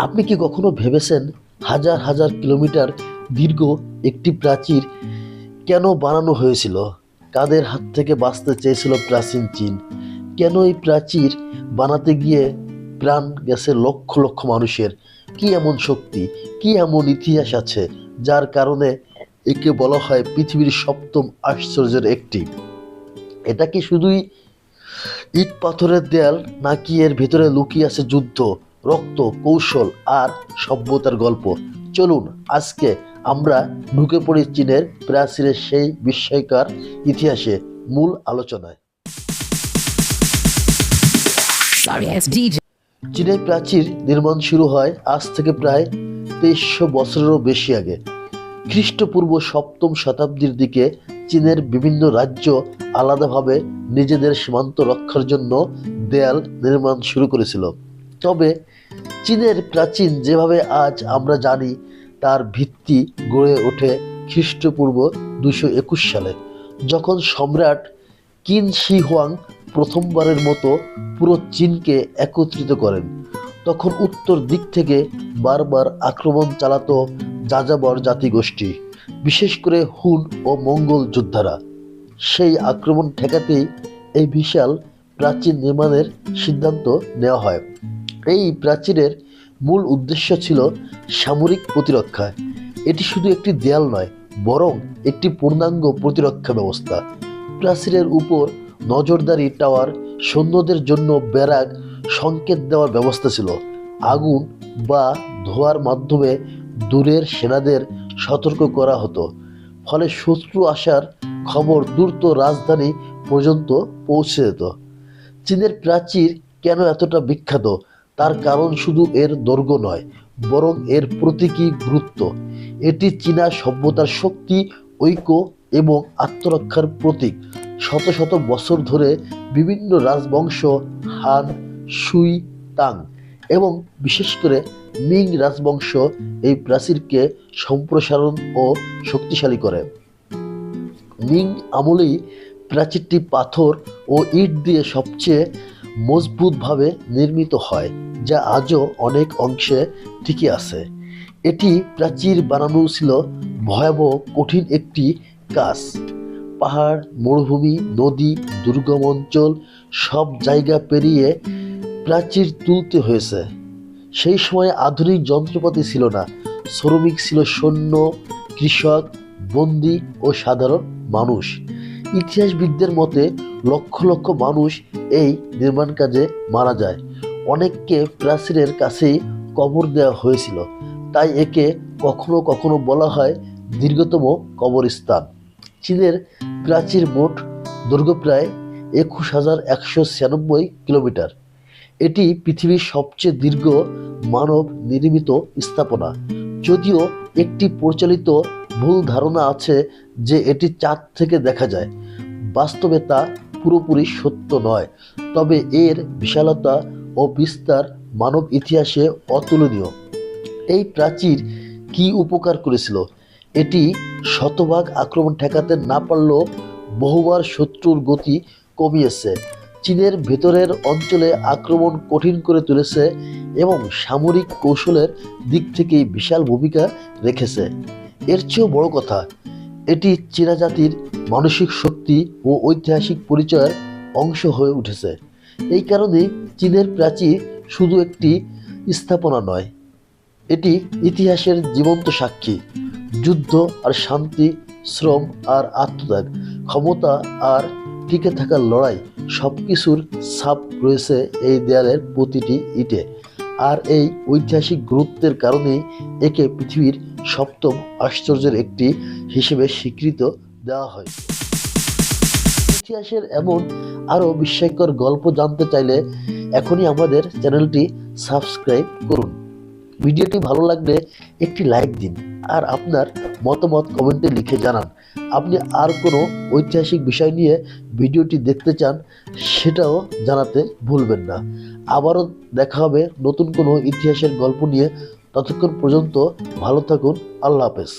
আপনি কি কখনো ভেবেছেন হাজার হাজার কিলোমিটার দীর্ঘ একটি প্রাচীর কেন বানানো হয়েছিল? কাদের হাত থেকে বাঁচতে চেয়েছিল প্রাচীন চীন? কেন এই প্রাচীর বানাতে গিয়ে প্রাণ গেছে লক্ষ লক্ষ মানুষের? কি এমন শক্তি, কি এমন ইতিহাস আছে যার কারণে একে বলা হয় পৃথিবীর সপ্তম আশ্চর্যের একটি? এটা কি শুধুই ইট পাথরের দেয়াল, নাকি এর ভেতরে লুকিয়ে আছে যুদ্ধ, রক্ত, কৌশল আর সভ্যতার গল্প? চলুন আজকে আমরা ঢুকে পড়ি চীনের প্রাচীরের সেই বিস্ময়কর ইতিহাসে মূল আলোচনায়। চীনের প্রাচীর নির্মাণ শুরু হয় আজ থেকে প্রায় 2300 বছরেরও বেশি আগে। খ্রিস্টপূর্ব সপ্তম শতাব্দীর দিকে চীনের বিভিন্ন রাজ্য আলাদাভাবে নিজেদের সীমান্ত রক্ষার জন্য দেয়াল নির্মাণ শুরু করেছিল। তবে চীনের প্রাচীন যেভাবে আজ আমরা জানি তার ভিত্তি গড়ে ওঠে খ্রিস্টপূর্ব 221 সালে, যখন সম্রাট কিন শি হুয়াং প্রথমবারের মতো পুরো চীনকে একত্রিত করেন। তখন উত্তর দিক থেকে বারবার আক্রমণ চালাতো যাযাবর জাতিগোষ্ঠী, বিশেষ করে হুন ও মঙ্গল যোদ্ধারা। সেই আক্রমণ ঠেকাতেই এই বিশাল প্রাচীর নির্মাণের সিদ্ধান্ত নেওয়া হয়। এই প্রাচীরের মূল উদ্দেশ্য ছিল সামরিক প্রতিরক্ষা। এটি শুধু একটি দেয়াল নয়, বরং একটি পূর্ণাঙ্গ প্রতিরক্ষা ব্যবস্থা। প্রাচীরের উপর নজরদারি টাওয়ার, সৈন্যদের জন্য ব্যারাক, সংকেত দেওয়ার ব্যবস্থা ছিল। আগুন বা ধোঁয়ার মাধ্যমে দূরের সেনাদের সতর্ক করা হতো, ফলে শত্রু আসার খবর দ্রুত রাজধানী পর্যন্ত পৌঁছে যেত। চীনের প্রাচীর কেন এতটা বিখ্যাত তার কারণ শুধু এর দৈর্ঘ্য নয়, বরং এর প্রতীকী গুরুত্ব। এটি চীনা সভ্যতার শক্তি, ঐক্য এবং আত্মরক্ষার প্রতীক। শত শত বছর ধরে বিভিন্ন রাজবংশ হান, সুই, তাং এবং বিশেষ করে মিং রাজবংশ এই প্রাচীরকে সম্প্রসারণ ও শক্তিশালী করে। মিং আমলেই প্রাচীরটি পাথর ও ইট দিয়ে সবচেয়ে মজবুতভাবে নির্মিত হয়, যা আজও অনেক অংশে টিকে আছে। এটি প্রাচীর বানানো ছিল ভয়াবহ কঠিন একটি কাজ। পাহাড়, মরুভূমি, নদী, দুর্গম অঞ্চল সব জায়গা পেরিয়ে প্রাচীর তুলতে হয়েছে। সেই সময় আধুনিক যন্ত্রপাতি ছিল না, শ্রমিক ছিল সৈন্য, কৃষক, বন্দী ও সাধারণ মানুষ। ইতিহাসবিদদের মতে লক্ষ লক্ষ মানুষ এই নির্মাণ কাজে মারা যায়। অনেককে প্রাচীরের কাছেই কবর দেওয়া হয়েছিল, তাই একে কখনো কখনো বলা হয় দীর্ঘতম কবরস্থান। চীনের প্রাচীর মোট দৈর্ঘ্য প্রায় 21,196 কিলোমিটার। এটি পৃথিবীর সবচেয়ে দীর্ঘ মানব নির্মিত স্থাপনা। যদিও একটি প্রচলিত ভুল ধারণা আছে যে এটি চাঁদ থেকে দেখা যায়, বাস্তবে তা পুরোপুরি সত্য নয়। তবে এর বিশালতা ও বিস্তার মানব ইতিহাসে অতুলনীয়। এই প্রাচীর কি উপকার করেছিল? এটি শতভাগ আক্রমণ ঠেকাতে না পারলেও বহুবার শত্রুর গতি কমিয়েছে, চীনের ভেতরের অঞ্চলে আক্রমণ কঠিন করে তুলেছে এবং সামরিক কৌশলের দিক থেকেই বিশাল ভূমিকা রেখেছে। এর চেয়েও বড় কথা, এটি চীনা জাতির মানসিক শক্তি ও ঐতিহাসিক পরিচয়ের অংশ হয়ে উঠেছে। এই কারণে চীনের প্রাচীর শুধু একটি স্থাপনা নয়, এটি ইতিহাসের জীবন্ত সাক্ষী। যুদ্ধ আর শান্তি, শ্রম আর আত্মত্যাগ, ক্ষমতা আর টিকে থাকার লড়াই, সব কিছুর ছাপ রয়েছে এই দেয়ালের প্রতিটি ইটে। আর এই ঐতিহাসিক গুরুত্বের কারণেই একে পৃথিবীর সপ্তম আশ্চর্যের একটি হিসেবে স্বীকৃত দেওয়া হয়। ইতিহাসের এমন আরও বিস্ময়কর গল্প জানতে চাইলে এখনই আমাদের চ্যানেলটি সাবস্ক্রাইব করুন। ভিডিওটি ভালো লাগলে একটি লাইক দিন আর আপনার মতামত কমেন্টে লিখে জানান। আপনি আর কোনো ঐতিহাসিক বিষয় নিয়ে ভিডিওটি দেখতে চান সেটাও জানাতে ভুলবেন না। আবারও দেখা হবে নতুন কোনো ইতিহাসের গল্প নিয়ে। ততক্ষণ পর্যন্ত ভালো থাকুন। আল্লাহ হাফেজ।